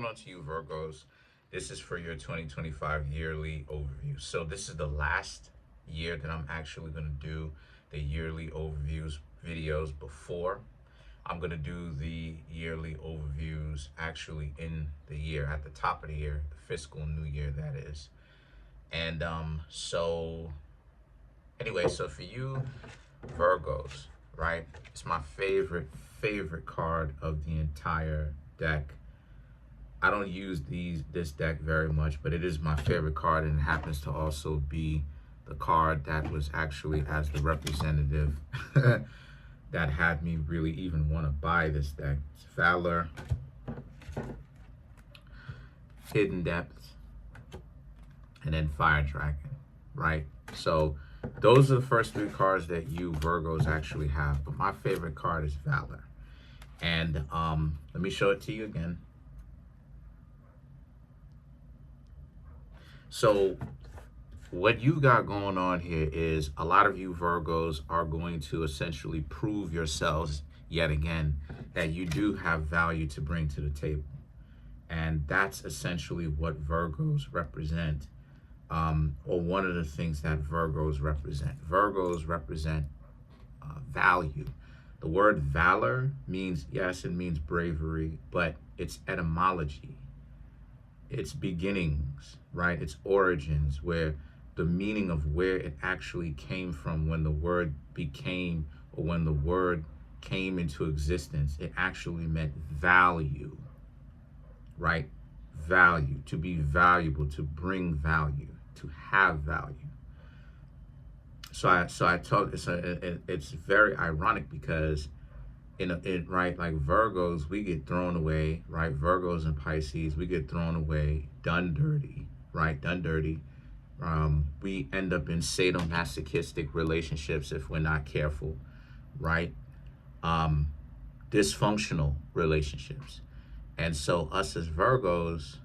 on to you, Virgos? This is for your 2025 yearly overview. So this is the last year that I'm actually going to do the yearly overviews videos before. I'm going to do the yearly overviews actually in the year, at the top of the year, the fiscal new year, that is. And anyway, so for you Virgos, right? It's my favorite card of the entire deck. I don't use this deck very much, but it is my favorite card, and it happens to also be the card that was actually as the representative that had me really even want to buy this deck. It's Valor, Hidden Depth, and then Fire Dragon, right? So those are the first three cards that you Virgos actually have, but my favorite card is Valor. And let me show it to you again. So what you got going on here is a lot of you Virgos are going to essentially prove yourselves yet again that you do have value to bring to the table. And that's essentially what Virgos represent, or one of the things that Virgos represent. Virgos represent value. The word valor means, yes, it means bravery, but it's etymology. Its beginnings, right? Its origins, where the meaning of where it actually came from when the word became, or when the word came into existence, it actually meant value, right? Value, to be valuable, to bring value, to have value. So I talk. It's very ironic because right, like Virgos, we get thrown away, right? Virgos and Pisces, we get thrown away, done dirty, right? Done dirty. We end up in sadomasochistic relationships if we're not careful, right? Dysfunctional relationships. And so us as Virgos,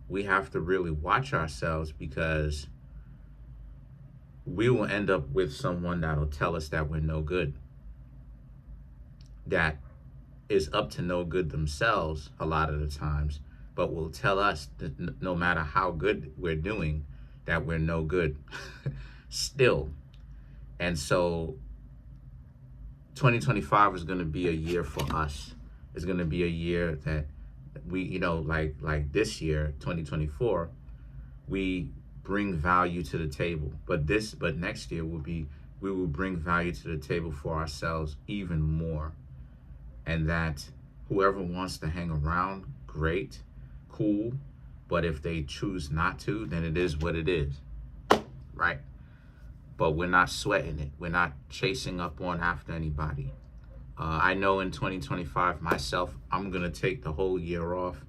we have to really watch ourselves, because we will end up with someone that'll tell us that we're no good, that is up to no good themselves a lot of the times, but will tell us that no matter how good we're doing, that we're no good still. And so 2025 is going to be a year for us. It's going to be a year that we, like this year, 2024, we bring value to the table. But next year we will bring value to the table for ourselves even more. And that whoever wants to hang around, great, cool. But if they choose not to, then it is what it is, right? But we're not sweating it. We're not chasing up on after anybody. I know in 2025, myself, I'm going to take the whole year off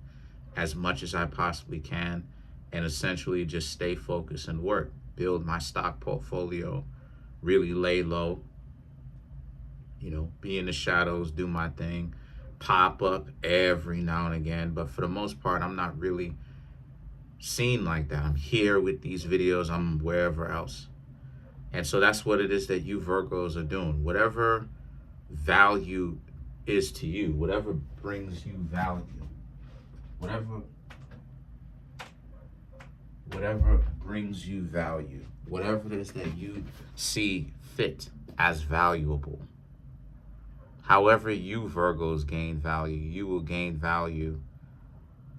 as much as I possibly can, and essentially just stay focused and work, build my stock portfolio, really lay low, be in the shadows, do my thing, pop up every now and again. But for the most part, I'm not really seen like that. I'm here with these videos, I'm wherever else. And so that's what it is that you Virgos are doing. Whatever value is to you, whatever brings you value, whatever brings you value, whatever it is that you see fit as valuable. However you Virgos gain value, you will gain value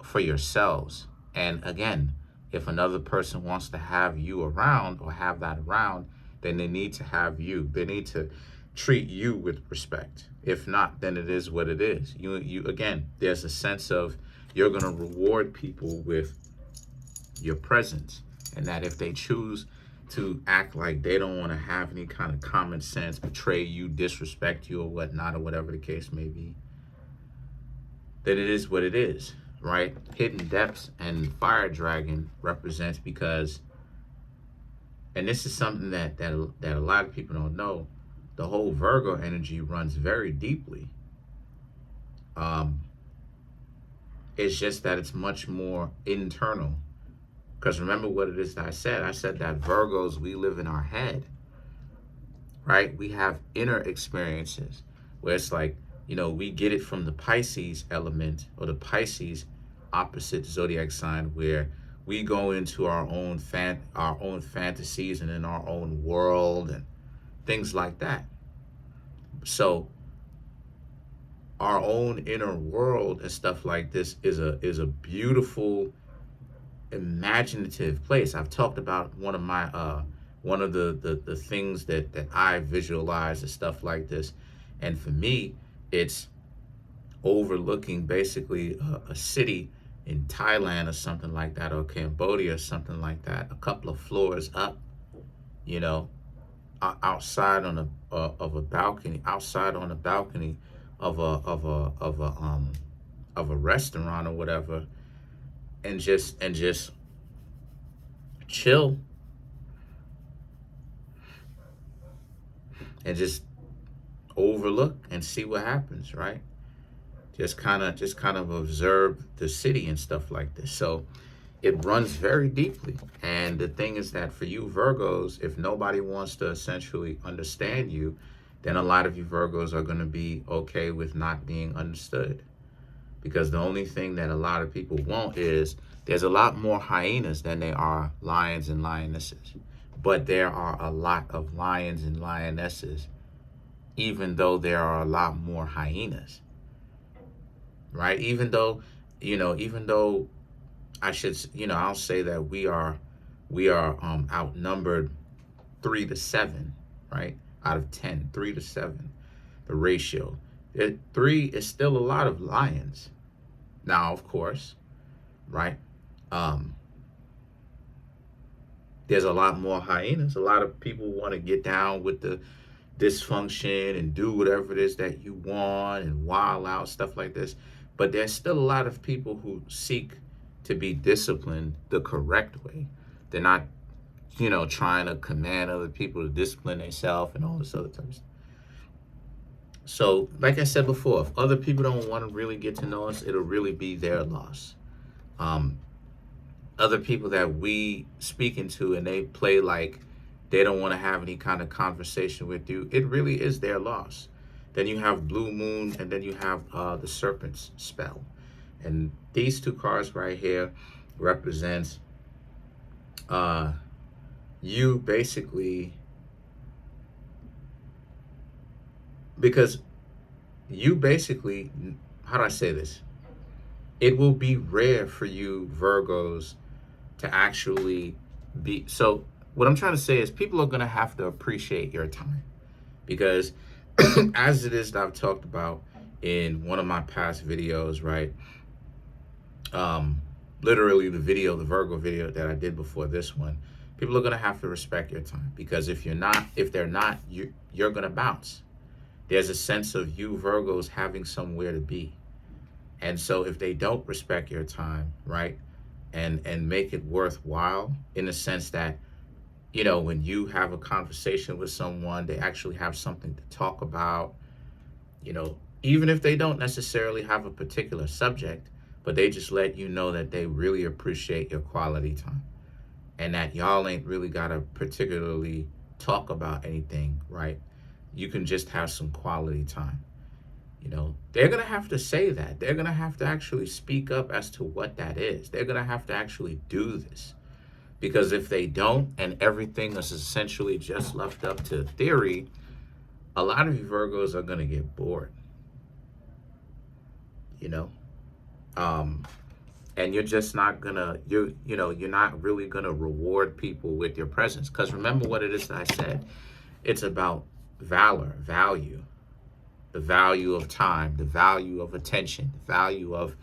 for yourselves. And again, if another person wants to have you around or have that around, then they need to have you. They need to treat you with respect. If not, then it is what it is. You again, there's a sense of you're going to reward people with your presence, and that if they choose to act like they don't want to have any kind of common sense, betray you, disrespect you, or whatnot, or whatever the case may be, then it is what it is, right? Hidden Depths and Fire Dragon represents, because, and this is something that a lot of people don't know, the whole Virgo energy runs very deeply. It's just that it's much more internal. Because remember what it is that I said. I said that Virgos, we live in our head, right? We have inner experiences where it's like, we get it from the Pisces element, or the Pisces opposite zodiac sign where we go into our own fantasies and in our own world and things like that. So our own inner world and stuff like this is a beautiful, imaginative place. I've talked about one of the things that I visualize and stuff like this, and for me, it's overlooking basically a city in Thailand or something like that, or Cambodia or something like that, a couple of floors up, you know, outside on of a balcony, outside on a balcony of a restaurant or whatever, and just chill and just overlook and see what happens, right? Just kind of observe the city and stuff like this. So it runs very deeply. And the thing is that for you Virgos, if nobody wants to essentially understand you, then a lot of you Virgos are going to be okay with not being understood. Because the only thing that a lot of people want is, there's a lot more hyenas than there are lions and lionesses. But there are a lot of lions and lionesses, even though there are a lot more hyenas. Right? Even though I'll say that we are outnumbered 3 to 7, right? Out of 10, 3 to 7, the ratio. 3 is still a lot of lions. Now, of course, right? There's a lot more hyenas. A lot of people want to get down with the dysfunction and do whatever it is that you want and wild out, stuff like this. But there's still a lot of people who seek to be disciplined the correct way. They're not, trying to command other people to discipline themselves and all this other type of stuff. So, like I said before, if other people don't want to really get to know us, it'll really be their loss. Other people that we speaking to and they play like they don't want to have any kind of conversation with you, it really is their loss. Then you have Blue Moon, and then you have the Serpent's spell. And these two cards right here represents you basically, because you basically, how do I say this? It will be rare for you Virgos to actually be, so what I'm trying to say is people are going to have to appreciate your time, because as it is that I've talked about in one of my past videos, right? Literally the Virgo video that I did before this one, people are going to have to respect your time, because if they're not, you're going to bounce. There's a sense of you Virgos having somewhere to be. And so if they don't respect your time, right, and make it worthwhile, in the sense that, when you have a conversation with someone, they actually have something to talk about, even if they don't necessarily have a particular subject, but they just let you know that they really appreciate your quality time, and that y'all ain't really got to particularly talk about anything, right? You can just have some quality time. They're going to have to say that. They're going to have to actually speak up as to what that is. They're going to have to actually do this. Because if they don't, and everything is essentially just left up to theory, a lot of you Virgos are going to get bored. And you're just not going to, you're not really going to reward people with your presence. Because remember what it is that I said. It's about valor, value. The value of time, the value of attention, the value of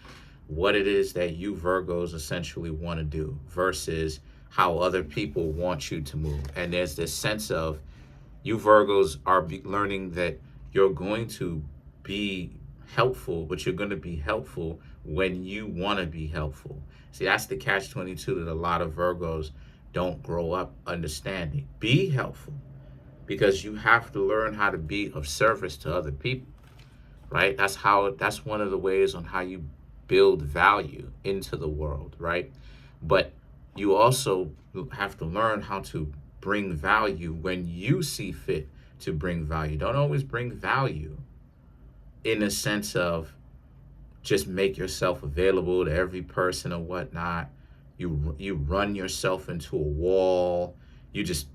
what it is that you Virgos essentially want to do versus how other people want you to move. And there's this sense of you Virgos are learning that you're going to be helpful, but you're going to be helpful when you want to be helpful. See, that's the catch-22 that a lot of Virgos don't grow up understanding. Be helpful, because you have to learn how to be of service to other people, right? That's one of the ways on how you build value into the world, right? But you also have to learn how to bring value when you see fit to bring value. Don't always bring value in the sense of just make yourself available to every person or whatnot. You run yourself into a wall. You just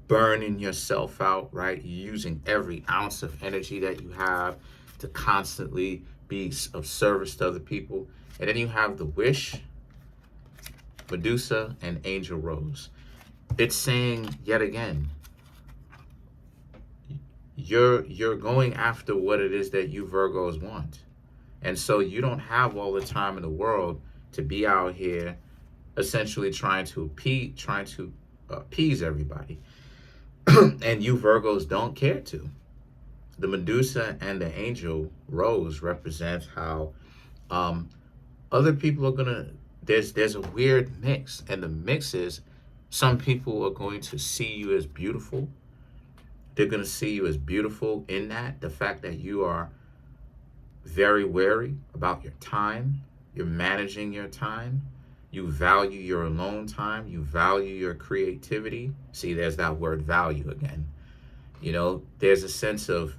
burning yourself out, right? You're using every ounce of energy that you have to constantly be of service to other people. And then you have the Wish, Medusa, and Angel Rose. It's saying yet again, you're going after what it is that you Virgos want. And so you don't have all the time in the world to be out here essentially trying to appease everybody. And you Virgos don't care to. The Medusa and the Angel Rose represent how other people are gonna, there's a weird mix. And the mix is, some people are going to see you as beautiful. They're going to see you as beautiful in that, the fact that you are very wary about your time. You're managing your time. You value your alone time. You value your creativity. See, there's that word value again. You know, there's a sense of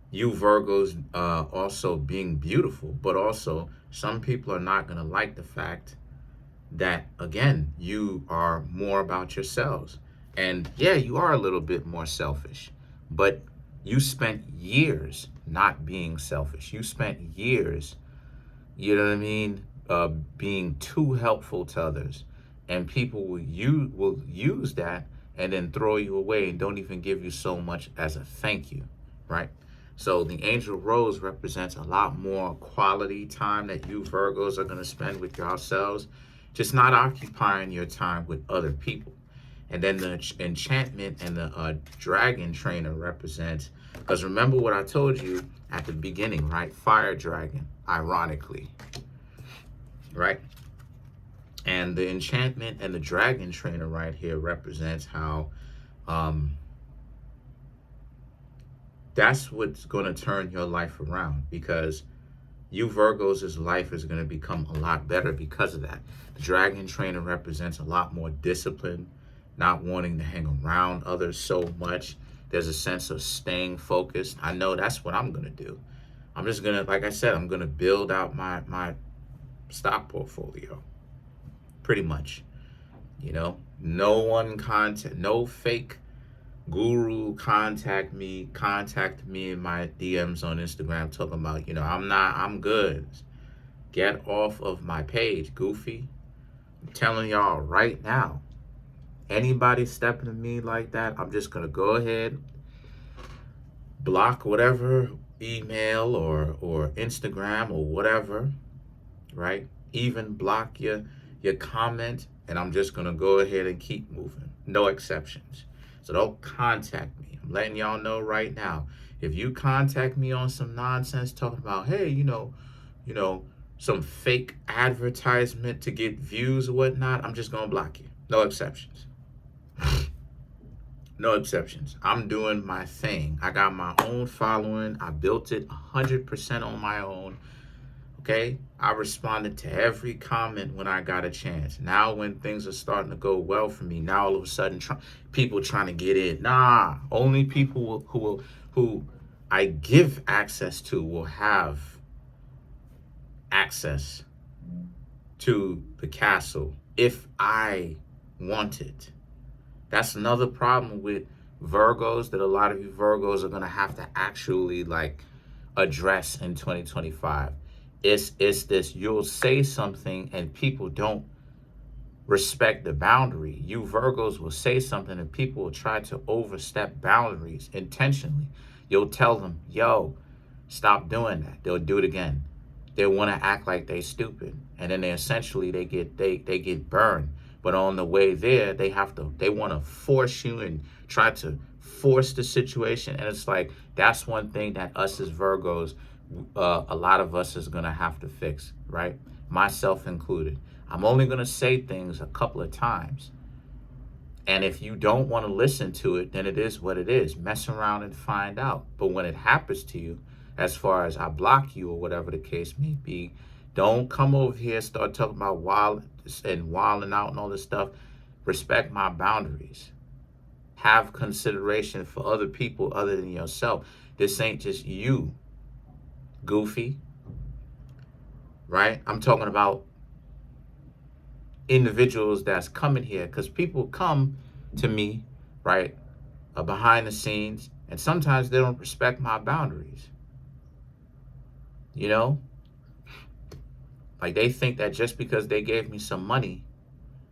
you Virgos also being beautiful, but also some people are not going to like the fact that, again, you are more about yourselves. And yeah, you are a little bit more selfish, but you spent years not being selfish. You spent years, you know what I mean, being too helpful to others. And people will use that and then throw you away and don't even give you so much as a thank you, right? So the Angel Rose represents a lot more quality time that you Virgos are going to spend with yourselves, just not occupying your time with other people. And then the enchantment and the dragon trainer represents, because remember what I told you at the beginning, right? Fire dragon, ironically, right? And the enchantment and the dragon trainer right here represents how that's what's going to turn your life around, because you Virgos' life is going to become a lot better because of that. The dragon trainer represents a lot more discipline, not wanting to hang around others so much. There's a sense of staying focused. I know that's what I'm going to do. I'm just going to, like I said, I'm going to build out my stock portfolio. Pretty much. You know, no fake guru contact me in my DMs on Instagram talking about, you know, I'm good. Get off of my page, goofy. I'm telling y'all right now, anybody stepping to me like that, I'm just going to go ahead, block whatever email or Instagram or whatever, right? Even block your comment, and I'm just going to go ahead and keep moving. No exceptions. So don't contact me. I'm letting y'all know right now. If you contact me on some nonsense talking about, hey, you know, some fake advertisement to get views or whatnot, I'm just going to block you. No exceptions. No exceptions. I'm doing my thing. I got my own following. I built it 100% on my own. Okay? I responded to every comment when I got a chance. Now when things are starting to go well for me, now all of a sudden people trying to get in. Nah, only people who I give access to will have access to the castle if I want it. That's another problem with Virgos that a lot of you Virgos are going to have to actually like address in 2025. It's this, you'll say something and people don't respect the boundary. You Virgos will say something and people will try to overstep boundaries intentionally. You'll tell them, yo, stop doing that. They'll do it again. They want to act like they stupid. And then they get burned. But on the way there, they want to force you and try to force the situation. And it's like, that's one thing that us as Virgos, a lot of us is going to have to fix, right? Myself included. I'm only going to say things a couple of times. And if you don't want to listen to it, then it is what it is. Mess around and find out. But when it happens to you, as far as I block you or whatever the case may be, don't come over here, start talking about wilding out and all this stuff. Respect my boundaries. Have consideration for other people other than yourself. This ain't just you. goofy, right? I'm talking about individuals that's coming here, because people come to me, right, behind the scenes, and sometimes they don't respect my boundaries. You know, like they think that just because they gave me some money,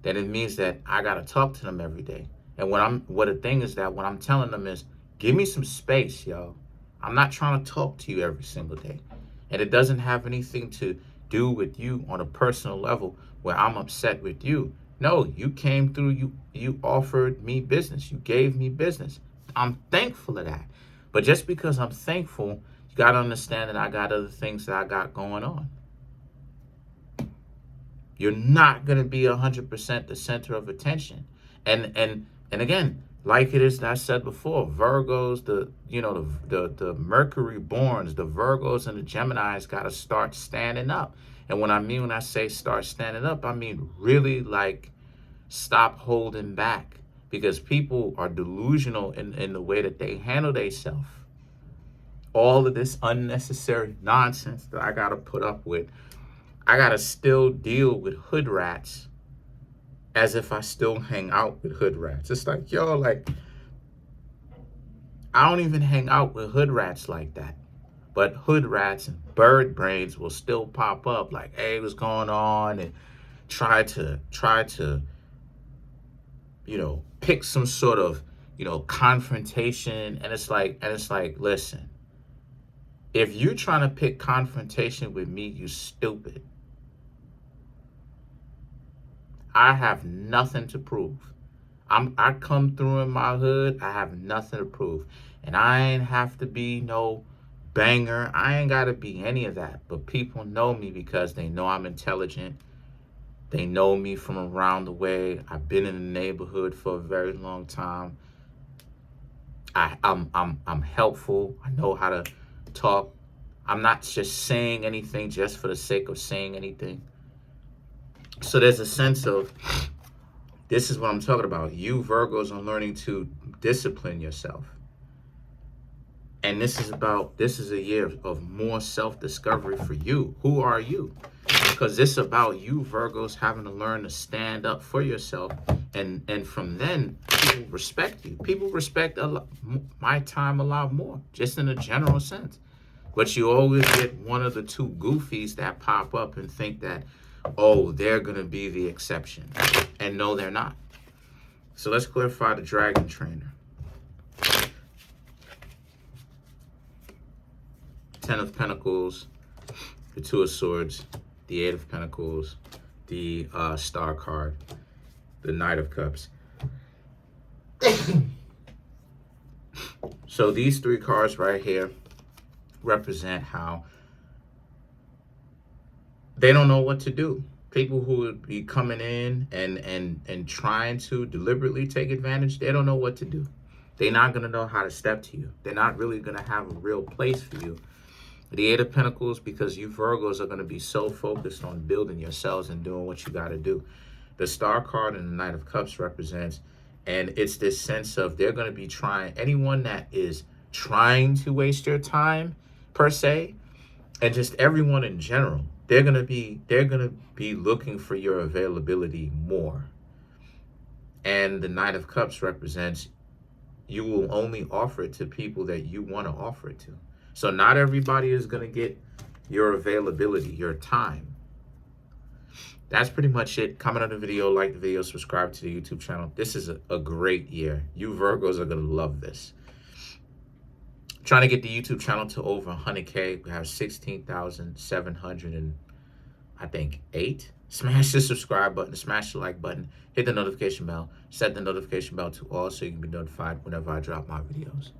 that it means that I gotta talk to them every day. And what the thing is that what I'm telling them is, give me some space, yo. I'm not trying to talk to you every single day. And it doesn't have anything to do with you on a personal level where I'm upset with you. No, you came through, you offered me business. You gave me business. I'm thankful of that. But just because I'm thankful, you gotta understand that I got other things that I got going on. You're not gonna be 100% the center of attention. And again, like it is that I said before, Virgos, the Mercury borns, the Virgos and the Geminis got to start standing up. And when I say start standing up, I mean really like stop holding back, because people are delusional in the way that they handle themselves. All of this unnecessary nonsense that I got to put up with, I got to still deal with hood rats as if I still hang out with hood rats. It's like, yo, like, I don't even hang out with hood rats like that. But hood rats and bird brains will still pop up like, hey, what's going on? And try to, pick some sort of, confrontation. And it's like, listen, if you're trying to pick confrontation with me, you stupid. I have nothing to prove. I come through in my hood, I have nothing to prove. And I ain't have to be no banger. I ain't got to be any of that. But people know me because they know I'm intelligent. They know me from around the way. I've been in the neighborhood for a very long time. I'm helpful. I know how to talk. I'm not just saying anything just for the sake of saying anything. So there's a sense of, this is what I'm talking about. You Virgos are learning to discipline yourself. And this is a year of more self-discovery for you. Who are you? Because this is about you Virgos having to learn to stand up for yourself. And from then, people respect you. People respect my time a lot more, just in a general sense. But you always get one of the two goofies that pop up and think that, oh, they're going to be the exception. And no, they're not. So let's clarify the Dragon Trainer. 10 of Pentacles, the Two of Swords, the Eight of Pentacles, the Star card, the Knight of Cups. So these three cards right here represent how they don't know what to do. People who would be coming in and trying to deliberately take advantage, they don't know what to do. They're not going to know how to step to you. They're not really going to have a real place for you. The Eight of Pentacles, because you Virgos are going to be so focused on building yourselves and doing what you got to do. The Star card and the Knight of Cups represents, and it's this sense of they're going to be trying, anyone that is trying to waste your time, per se, and just everyone in general, they're gonna be looking for your availability more. And the Knight of Cups represents you will only offer it to people that you want to offer it to. So not everybody is gonna get your availability, your time. That's pretty much it. Comment on the video, like the video, subscribe to the YouTube channel. This is a great year. You Virgos are gonna love this. Trying to get the YouTube channel to over 100K. We have 16,700 and I think 8. Smash the subscribe button, smash the like button, hit the notification bell, set the notification bell to all so you can be notified whenever I drop my videos.